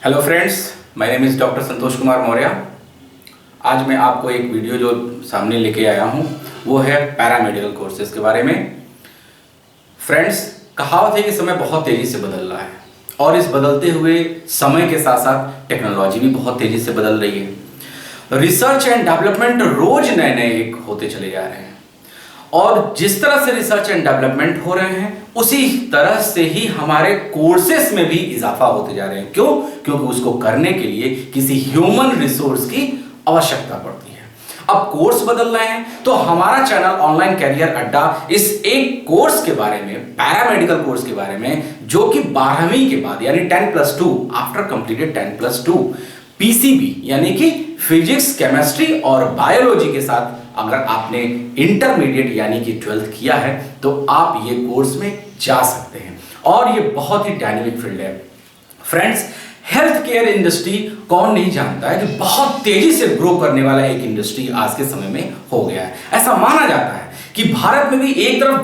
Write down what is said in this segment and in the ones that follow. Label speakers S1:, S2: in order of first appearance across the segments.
S1: Hello friends, my name is doctor Santosh Kumar Maurya. आज मैं आपको एक वीडियो जो सामने लेके आया हूँ वो है पैरामेडिकल कोर्सेज के बारे में। फ्रेंड्स, कहावत है कि समय बहुत तेज़ी से बदल रहा है और इस बदलते हुए समय के साथ साथ टेक्नोलॉजी भी बहुत तेज़ी से बदल रही है। रिसर्च एंड डेवलपमेंट रोज नए नए एक होते चले जा रहे हैं और जिस तरह से रिसर्च एंड डेवलपमेंट हो रहे हैं उसी तरह से ही हमारे कोर्सेस में भी इजाफा होते जा रहे हैं। क्यों? क्योंकि उसको करने के लिए किसी ह्यूमन रिसोर्स की आवश्यकता पड़ती है। अब कोर्स बदल रहे हैं तो हमारा चैनल ऑनलाइन कैरियर अड्डा इस एक कोर्स के बारे में, पैरामेडिकल कोर्स के बारे में, जो कि 12वीं के बाद यानी 10+2 आफ्टर कंप्लीटेड 10+2 पीसीबी यानी कि फिजिक्स, केमिस्ट्री और बायोलॉजी के साथ अगर आपने इंटरमीडिएट यानी कि 12th किया है तो आप ये कोर्स में जा सकते हैं और ये बहुत ही डायनेमिक फील्ड है। फ्रेंड्स, हेल्थ केयर इंडस्ट्री कौन नहीं जानता है कि बहुत तेजी से ग्रो करने वाला एक इंडस्ट्री आज के समय में हो गया है। ऐसा माना जाता है कि भारत में भी एक तरफ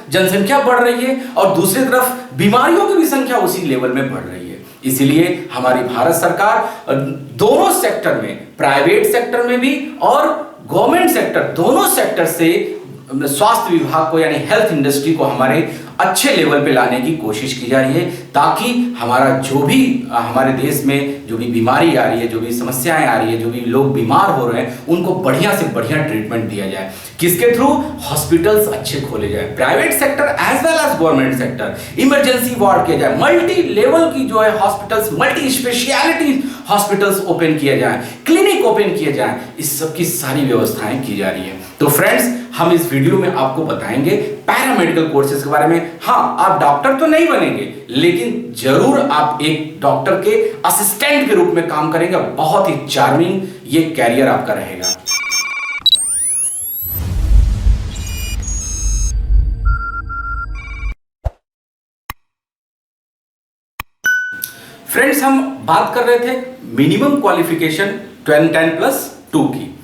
S1: जनसंख्या बढ़ रही है और दूसरी तरफ बीमारियों की भी संख्या उसी लेवल में बढ़ रही है। इसीलिए हमारी भारत सरकार दोनों सेक्टर में, प्राइवेट सेक्टर में भी और गवर्नमेंट सेक्टर, दोनों सेक्टर से स्वास्थ्य विभाग को यानी हेल्थ इंडस्ट्री को हमारे अच्छे लेवल पे लाने की कोशिश की जा रही है, ताकि हमारा जो भी हमारे देश में जो भी बीमारी आ रही है, जो भी समस्याएं आ रही है, जो भी लोग बीमार हो रहे हैं, उनको बढ़िया से बढ़िया ट्रीटमेंट दिया जाए। किसके थ्रू? हॉस्पिटल्स अच्छे खोले जाए, private sector as well as government sector, emergency ward किया जाए, मल्टी लेवल की जो है hospitals, multi speciality hospitals open किए जाए, क्लिनिक ओपन किए जाए, इस सब की सारी व्यवस्थाएं की जा रही है। तो फ्रेंड्स, हम इस वीडियो में आपको बताएंगे पैरामेडिकल कोर्सेज के बारे में। हाँ, आप डॉक्टर तो नहीं बनेंगे, लेकिन जरूर आप एक डॉक्टर के असिस्टेंट के रूप में काम करेंगे। बहुत ही चार्मिंग ये कैरियर आपका रहेगा। फ्रेंड्स, हम बात कर रहे थे मिनिमम क्वालिफिकेशन 10+2 की।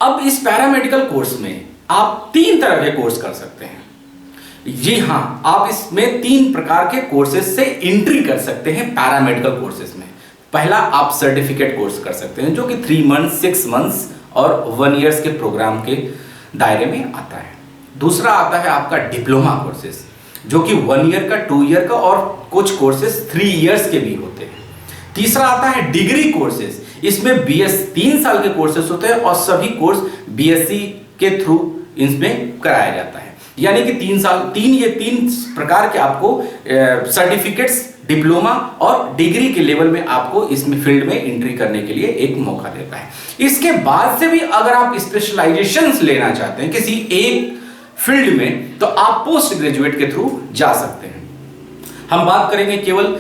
S1: अब इस पैरामेडिकल कोर्स में आप 3 तरह के कोर्स कर सकते हैं। जी हाँ, आप इसमें 3 प्रकार के कोर्सेज से एंट्री कर सकते हैं पैरामेडिकल कोर्सेज में। पहला, आप सर्टिफिकेट कोर्स कर सकते हैं जो कि 3 मंथ्स, 6 मंथ्स और 1 ईयर्स के प्रोग्राम के दायरे में आता है। दूसरा आता है आपका डिप्लोमा कोर्सेज जो कि 1 ईयर का, 2 ईयर का और कुछ कोर्सेज 3 ईयर्स के भी होते हैं। तीसरा आता है डिग्री कोर्सेज। इसमें बीएस 3 साल के कोर्सेज होते हैं और सभी कोर्स बीएससी के थ्रू इसमें कराया जाता है। यानी कि 3 साल, 3 प्रकार के आपको सर्टिफिकेट्स, डिप्लोमा और डिग्री के लेवल में आपको इसमें फील्ड में एंट्री करने के लिए एक मौका देता है। इसके बाद से भी अगर आप स्पेशलाइजेशंस लेना चाहते हैं किसी एक फील्ड में, तो आप पोस्ट ग्रेजुएट के थ्रू जा सकते हैं। हम बात करेंगे केवल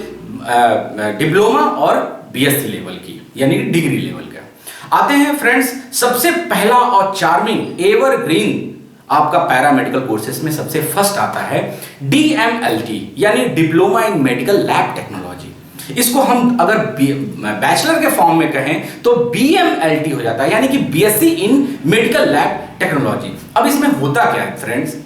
S1: डिप्लोमा और बीएससी लेवल की, यानी डिग्री लेवल का। आते हैं फ्रेंड्स, सबसे पहला और चार्मिंग एवरग्रीन आपका पैरामेडिकल कोर्सेज में सबसे फर्स्ट आता है DMLT यानी diploma in medical lab technology. इसको हम अगर बैचलर के फॉर्म में कहें तो BMLT हो जाता है, यानी कि BSc in medical lab technology. अब इसमें होता क्या है फ्रेंड्स,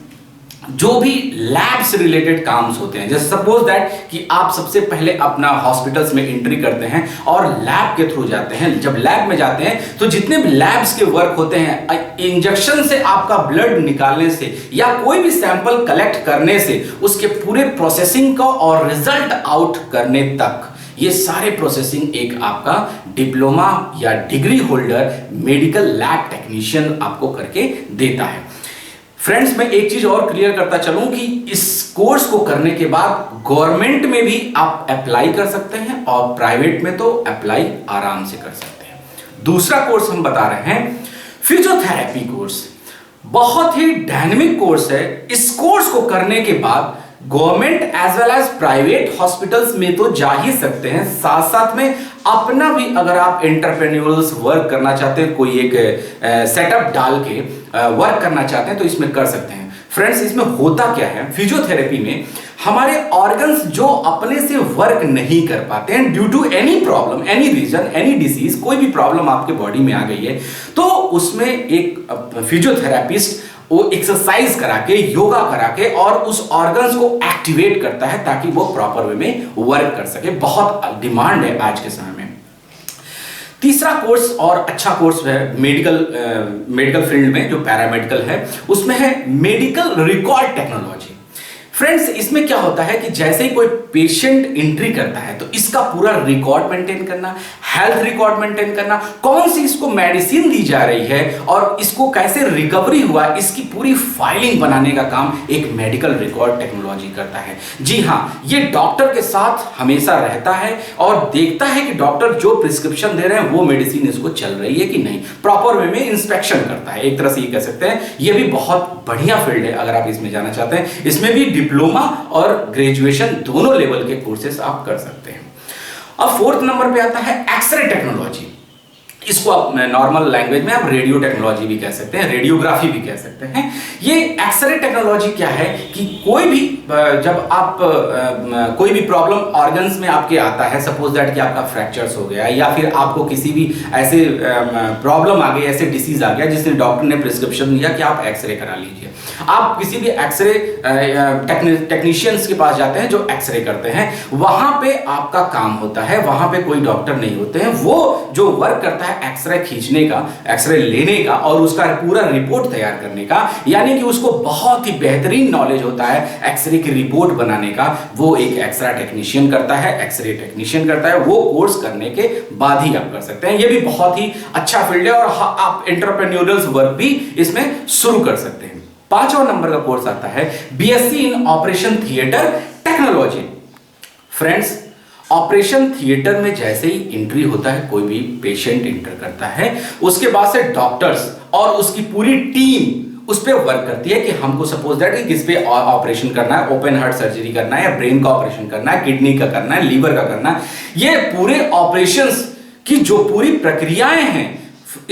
S1: जो भी लैब से रिलेटेड काम्स होते हैं, जैसे सपोज दैट कि आप सबसे पहले अपना हॉस्पिटल्स में एंट्री करते हैं और लैब के थ्रू जाते हैं। जब लैब में जाते हैं तो जितने भी लैब्स के वर्क होते हैं, इंजेक्शन से आपका ब्लड निकालने से या कोई भी सैंपल कलेक्ट करने से उसके पूरे प्रोसेसिंग का और रिजल्ट आउट करने तक, ये सारे प्रोसेसिंग एक आपका डिप्लोमा या degree holder medical lab technician आपको करके देता है। फ्रेंड्स, मैं एक चीज और क्लियर करता चलूं कि इस कोर्स को करने के बाद गवर्नमेंट में भी आप अप्लाई कर सकते हैं और प्राइवेट में तो अप्लाई आराम से कर सकते हैं। दूसरा कोर्स हम बता रहे हैं फिजियोथेरेपी कोर्स। बहुत ही डायनेमिक कोर्स है। इस कोर्स को करने के बाद government as well as private hospitals में तो जा ही सकते हैं, साथ साथ में अपना भी अगर आप एंटरप्रेन्योर्स वर्क करना चाहते हैं, कोई एक सेटअप डाल के वर्क करना चाहते हैं तो इसमें कर सकते हैं। फ्रेंड्स, इसमें होता क्या है, फिजियोथेरेपी में हमारे ऑर्गन्स जो अपने से वर्क नहीं कर पाते हैं due to any problem, any reason, any disease, कोई भी प्रॉब्लम आपके बॉडी में आ गई है, तो उसमें एक फिजियोथेरेपिस्ट वो एक्सरसाइज करा के, योगा करा के और उस ऑर्गन्स को एक्टिवेट करता है ताकि वो प्रॉपर वे में वर्क कर सके। बहुत डिमांड है आज के समय में। तीसरा कोर्स और अच्छा कोर्स है मेडिकल फील्ड में, जो पैरामेडिकल है, उसमें है मेडिकल रिकॉर्ड टेक्नोलॉजी। फ्रेंड्स, इसमें क्या होता है कि जैसे ही कोई पेशेंट एंट्री करता है तो इसका पूरा रिकॉर्ड मेंटेन करना, हेल्थ रिकॉर्ड मेंटेन करना, कौन सी इसको मेडिसिन दी जा रही है और इसको कैसे रिकवरी हुआ, इसकी पूरी फाइलिंग बनाने का काम एक मेडिकल रिकॉर्ड टेक्नोलॉजी करता है। जी हां, ये डॉक्टर के साथ हमेशा रहता है और देखता है कि डॉक्टर जो प्रिस्क्रिप्शन दे रहे हैं वो मेडिसिन इसको चल रही है कि नहीं, प्रॉपर वे में इंस्पेक्शन करता है। एक तरह से ये कह सकते हैं ये भी बहुत बढ़िया फील्ड है अगर आप इसमें जाना चाहते हैं। इसमें भी डिप्लोमा और ग्रेजुएशन दोनों लेवल के कोर्सेस आप कर सकते हैं। अब फोर्थ नंबर पे आता है एक्सरे टेक्नोलॉजी। इसको आप नॉर्मल लैंग्वेज में आप रेडियो टेक्नोलॉजी भी कह सकते हैं, रेडियोग्राफी भी कह सकते हैं। ये एक्सरे टेक्नोलॉजी क्या है कि कोई भी जब आप कोई भी प्रॉब्लम ऑर्गन्स में आपके आता है, सपोज दैट कि आपका फ्रैक्चर्स हो गया या फिर आपको किसी भी ऐसे प्रॉब्लम आ गई, ऐसे डिसीज आ गया जिसने डॉक्टर ने प्रिस्क्रिप्शन दिया कि आप एक्सरे करा लीजिए। आप किसी भी एक्सरे टेक्नीशियंस के पास जाते हैं जो एक्सरे करते हैं, वहां पे आपका काम होता है, वहां पे कोई डॉक्टर नहीं होते हैं। वो जो वर्क करता है एक्सरे खींचने का, एक्सरे लेने का और उसका पूरा रिपोर्ट तैयार करने का, यानी कि उसको बहुत ही बेहतरीन नॉलेज होता है एक्सरे की रिपोर्ट बनाने का, वो एक एक्सरे टेक्नीशियन करता है, एक्सरे टेक्नीशियन करता है। वो कोर्स करने के बाद ही आप कर सकते हैं। ये भी बहुत ही अच्छा फील्ड है और आप एंटरप्रेन्योरल वर्क भी इसमें शुरू कर सकते हैं। 5वां नंबर का कोर्स आता है BSc in operation theatre technology. Friends, operation theatre में जैसे ही एंट्री होता है, कोई भी पेशेंट एंटर करता है, उसके बाद से डॉक्टर्स और उसकी पूरी टीम उस पर वर्क करती है कि हमको सपोज दैट किस पे ऑपरेशन करना है, ओपन हार्ट सर्जरी करना है या ब्रेन का ऑपरेशन करना है, किडनी का करना है, लीवर का करना है। ये पूरे ऑपरेशंस की जो पूरी प्रक्रियाएं हैं,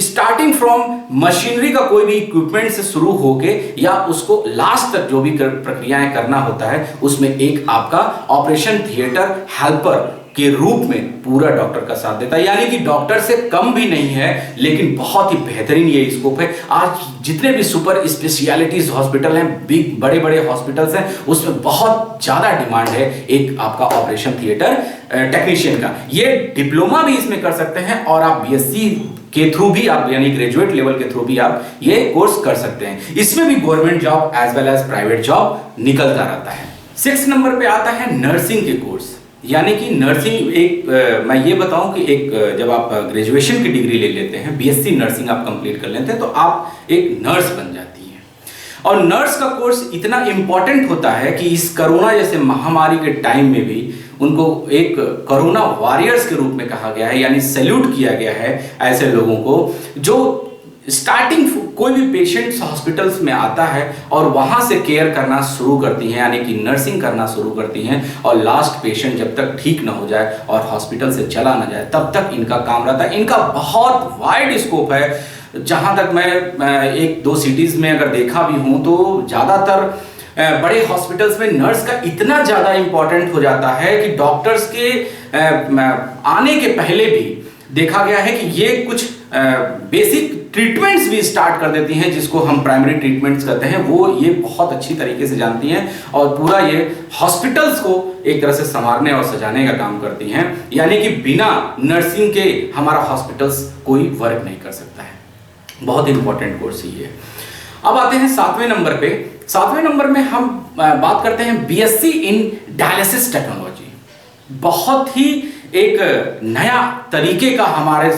S1: स्टार्टिंग फ्रॉम मशीनरी का कोई भी इक्विपमेंट से शुरू होके या उसको लास्ट तक जो भी प्रक्रियाएं करना होता है, उसमें एक आपका ऑपरेशन थिएटर हेल्पर के रूप में पूरा डॉक्टर का साथ देता है। यानी कि डॉक्टर से कम भी नहीं है, लेकिन बहुत ही बेहतरीन ये स्कोप है। आज जितने भी सुपर स्पेशलिटीज हॉस्पिटल हैं, बिग बड़े बड़े हॉस्पिटल्स हैं, उसमें बहुत ज्यादा डिमांड है एक आपका ऑपरेशन थिएटर टेक्नीशियन का। ये डिप्लोमा भी इसमें कर सकते हैं और आप बीएससी के थ्रू भी आप, यानी ग्रेजुएट लेवल के थ्रू भी आप ये कोर्स कर सकते हैं। इसमें भी government job as well as private job निकलता रहता है। 6 नंबर पे आता है नर्सिंग के कोर्स। यानी कि नर्सिंग एक मैं ये बताऊं कि एक जब आप ग्रेजुएशन की डिग्री ले लेते हैं, बीएससी नर्सिंग आप कंप्लीट कर लेते हैं, तो आप एक नर्स बन जाती हैं। और नर्स का कोर्स इतना इंपॉर्टेंट होता है कि इस कोरोना जैसे महामारी के टाइम में भी उनको एक कोरोना वॉरियर्स के रूप में कहा गया है, यानी सैल्यूट किया गया है ऐसे लोगों को जो स्टार्टिंग कोई भी पेशेंट्स हॉस्पिटल्स में आता है और वहां से केयर करना शुरू करती हैं, यानी कि नर्सिंग करना शुरू करती हैं, और लास्ट पेशेंट जब तक ठीक ना हो जाए और हॉस्पिटल से चला ना जाए तब तक इनका काम रहता है। इनका बहुत वाइड स्कोप है। जहां तक मैं 1-2 सिटीज में अगर देखा भी हूं तो ज्यादातर बड़े हॉस्पिटल्स में नर्स का इतना ज्यादा इंपॉर्टेंट हो जाता है कि डॉक्टर्स के आने के पहले भी देखा गया है कि ये कुछ बेसिक ट्रीटमेंट्स भी स्टार्ट कर देती हैं, जिसको हम प्राइमरी ट्रीटमेंट्स कहते हैं। वो ये बहुत अच्छी तरीके से जानती हैं और पूरा ये हॉस्पिटल्स को एक तरह से संवारने और सजाने का काम करती हैं। यानी कि बिना नर्सिंग के हमारा हॉस्पिटल्स कोई वर्क नहीं कर सकता है। बहुत इंपॉर्टेंट कोर्स ही है। अब आते हैं 7वें नंबर पे। 7वें नंबर में हम बात करते हैं बीएससी इन डायलिसिस टेक्नोलॉजी। बहुत ही एक नया तरीके का हमारे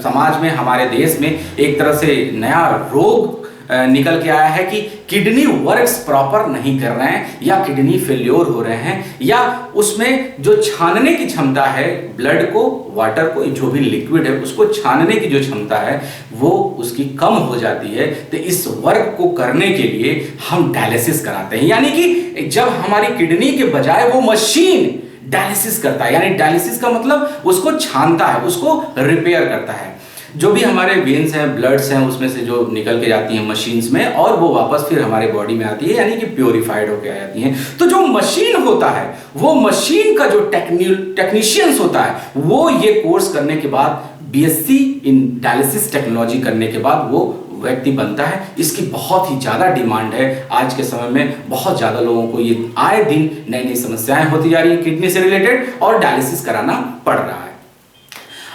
S1: समाज में, हमारे देश में एक तरह से नया रोग निकल के आया है कि किडनी वर्क्स प्रॉपर नहीं कर रहे हैं या किडनी फेल्योर हो रहे हैं, या उसमें जो छानने की क्षमता है, ब्लड को, वाटर को, जो भी लिक्विड है उसको छानने की जो क्षमता है वो उसकी कम हो जाती है। तो इस वर्क को करने के लिए हम डायलिसिस कराते हैं। यानी कि जब हमारी किडनी के बजाय वो मशीन डायलिसिस करता है, यानी डायलिसिस का मतलब उसको छानता है, उसको रिपेयर करता है। जो भी हमारे वेन्स हैं, ब्लड्स हैं, उसमें से जो निकल के जाती हैं मशीन्स में और वो वापस फिर हमारे बॉडी में आती है, यानी कि प्योरीफाइड होके आ जाती हैं। तो जो मशीन होता है, वो मशीन का जो टेक्नीशियंस होता है, वो ये कोर्स करने के बाद, बीएससी इन डायलिसिस टेक्नोलॉजी करने के बाद वो व्यक्ति बनता है। इसकी बहुत ही ज़्यादा डिमांड है आज के समय में। बहुत ज़्यादा लोगों को ये आए दिन नई नई समस्याएं होती जा रही है किडनी से रिलेटेड और डायलिसिस कराना पड़ रहा है।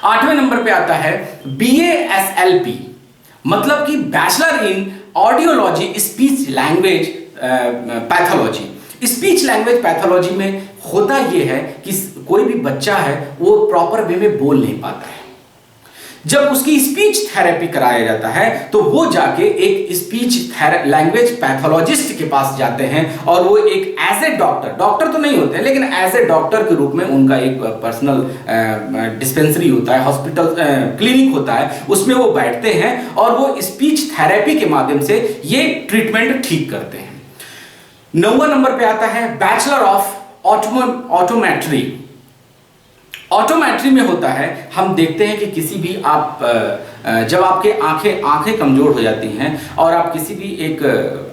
S1: 8वें नंबर पे आता है BASLP, मतलब कि bachelor in audiology speech language pathology. Speech language pathology में होता यह है कि कोई भी बच्चा है वो प्रॉपर वे में बोल नहीं पाता है। जब उसकी स्पीच थेरेपी कराया जाता है तो वो जाके एक स्पीच लैंग्वेज पैथोलॉजिस्ट के पास जाते हैं और वो एक एज ए डॉक्टर तो नहीं होते हैं, लेकिन एज ए डॉक्टर के रूप में उनका एक पर्सनल डिस्पेंसरी होता है, हॉस्पिटल क्लिनिक होता है, उसमें वो बैठते हैं और वो स्पीच थेरेपी के माध्यम से ये ट्रीटमेंट ठीक करते हैं। 9वां नंबर पे आता है बैचलर ऑफ ऑटोमेट्री। ऑटोमेट्री में होता है, हम देखते हैं कि किसी भी आप जब आपके आंखें कमजोर हो जाती हैं और आप किसी भी एक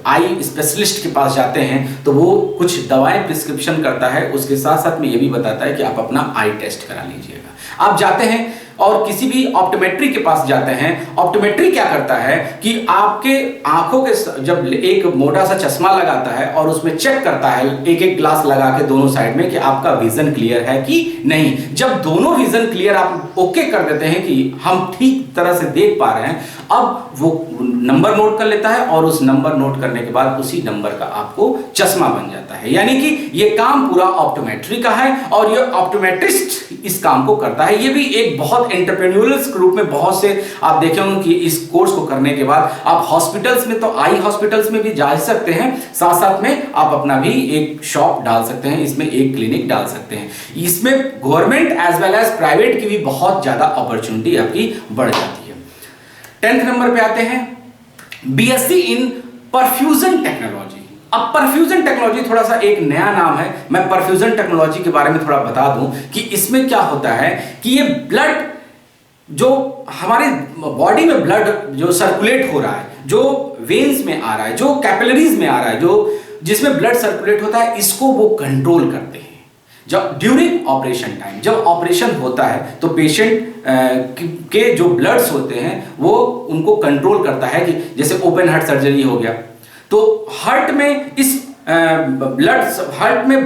S1: आई स्पेशलिस्ट के पास जाते हैं तो वो कुछ दवाएं प्रिस्क्रिप्शन करता है, उसके साथ साथ में ये भी बताता है कि आप अपना आई टेस्ट करा लीजिएगा। आप जाते हैं और किसी भी ऑप्टोमेट्री के पास जाते हैं। ऑप्टोमेट्री क्या करता है कि आपके आंखों के जब एक मोटा सा चश्मा लगाता है और उसमें चेक करता है एक एक ग्लास लगा के दोनों साइड में कि आपका विजन क्लियर है कि नहीं। जब दोनों विजन क्लियर आप ओके कर देते हैं कि हम ठीक तरह से देख पा रहे हैं, अब वो नंबर नोट कर लेता है और उस नंबर नोट करने के बाद उसी नंबर का आपको चश्मा बन जाता है। यानी कि ये काम पूरा ऑप्टोमेट्री का है और ये ऑप्टोमेट्रिस्ट इस काम को करता है। ये भी एक बहुत एंटरप्रेन्योर्स के रूप में बहुत से आप देखे होंगे कि इस कोर्स को करने के बाद आप हॉस्पिटल्स में तो आई हॉस्पिटल्स में भी जा सकते हैं, साथ साथ में आप अपना भी एक शॉप डाल सकते हैं, इसमें एक क्लिनिक डाल सकते हैं। इसमें government as well as private की भी बहुत ज्यादा अपॉर्चुनिटी आपकी बढ़ जाती है। 10th नंबर पे आते हैं BSc इन परफ्यूजन टेक्नोलॉजी। अब परफ्यूजन टेक्नोलॉजी थोड़ा सा एक नया नाम है। मैं परफ्यूजन टेक्नोलॉजी के बारे में थोड़ा बता दूं कि इसमें क्या होता है कि ये ब्लड जो हमारे बॉडी में ब्लड जो सर्कुलेट हो रहा है, जो वेन्स में आ रहा है, जो कैपिलरीज में आ रहा है, जो जिसमें ब्लड सर्कुलेट होता है, इसको वो कंट्रोल करते हैं। जब ड्यूरिंग ऑपरेशन टाइम, जब ऑपरेशन होता है तो पेशेंट के जो ब्लड्स होते हैं वो उनको कंट्रोल करता है कि जैसे ओपन हार्ट सर्जरी हो गया तो हार्ट में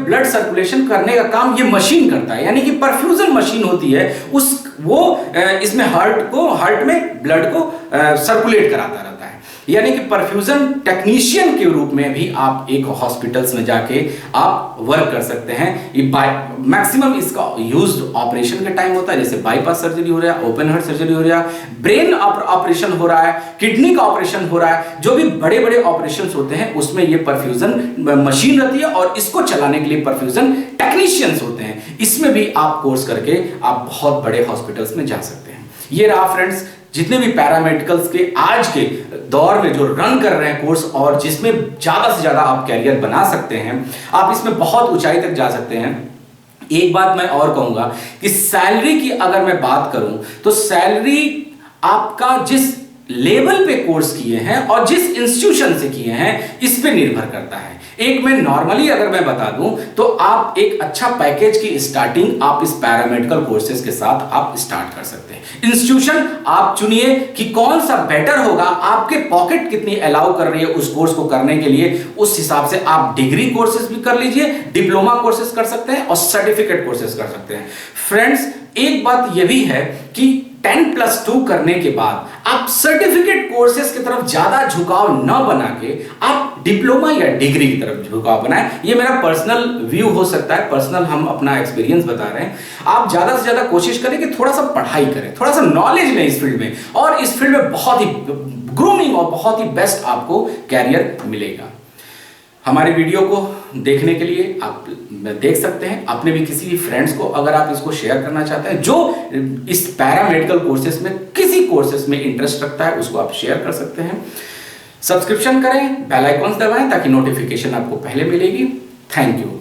S1: ब्लड सर्कुलेशन करने का काम ये मशीन करता है। यानी कि परफ्यूजन मशीन होती है इसमें हार्ट में ब्लड को सर्कुलेट कराता रहता है। यानी कि परफ्यूजन टेक्नीशियन के रूप में भी आप एक हॉस्पिटल्स में जाके आप वर्क कर सकते हैं। ये मैक्सिमम इसका यूज ऑपरेशन के टाइम होता है, जैसे बाईपास सर्जरी हो रहा है, ओपन हार्ट सर्जरी हो रहा है, ब्रेन ऑपरेशन हो रहा है, किडनी का ऑपरेशन हो रहा है, जो भी बड़े बड़े ऑपरेशन होते हैं उसमें ये परफ्यूजन मशीन रहती है और इसको चलाने के लिए परफ्यूजन टेक्नीशियंस होते हैं। इसमें भी आप कोर्स करके आप बहुत बड़े हॉस्पिटल्स में जा सकते हैं। ये रहा फ्रेंड्स जितने भी पैरामेडिकल्स के आज के दौर में जो रन कर रहे हैं कोर्स और जिसमें ज्यादा से ज्यादा आप कैरियर बना सकते हैं, आप इसमें बहुत ऊंचाई तक जा सकते हैं। एक बात मैं और कहूंगा कि सैलरी की अगर मैं बात करूं तो सैलरी आपका जिस लेवल पे कोर्स किए हैं और जिस इंस्टीट्यूशन से किए हैं इस पे निर्भर करता है। एक मैं नॉर्मली अगर मैं बता दूं तो आप एक अच्छा पैकेज की स्टार्टिंग आप इस पैरामेडिकल कोर्सेज के साथ आप स्टार्ट कर सकते हैं। इंस्टीट्यूशन आप चुनिए कि कौन सा बेटर होगा, आपके पॉकेट कितनी अलाउ कर रही है उस कोर्स को करने के लिए, उस हिसाब से आप डिग्री कोर्सेज भी कर लीजिए, डिप्लोमा कोर्सेज कर सकते हैं और सर्टिफिकेट कोर्सेज कर सकते हैं। फ्रेंड्स एक बात यह भी है कि 10+2 करने के बाद आप सर्टिफिकेट कोर्सेज की तरफ ज्यादा झुकाव न बना के आप डिप्लोमा या डिग्री की तरफ झुकाव बनाएं। ये मेरा पर्सनल व्यू हो सकता है, पर्सनल हम अपना एक्सपीरियंस बता रहे हैं। आप ज्यादा से ज्यादा कोशिश करें कि थोड़ा सा पढ़ाई करें, थोड़ा सा नॉलेज लें इस फील्ड में और इस फील्ड में बहुत ही ग्रूमिंग और बहुत ही बेस्ट आपको कैरियर मिलेगा। हमारे वीडियो को देखने के लिए आप देख सकते हैं, अपने भी किसी भी फ्रेंड्स को अगर आप इसको शेयर करना चाहते हैं जो इस पैरामेडिकल कोर्सेज में किसी कोर्सेज में इंटरेस्ट रखता है उसको आप शेयर कर सकते हैं। सब्सक्रिप्शन करें, बेल आइकॉन्स दबाएं ताकि नोटिफिकेशन आपको पहले मिलेगी। Thank you.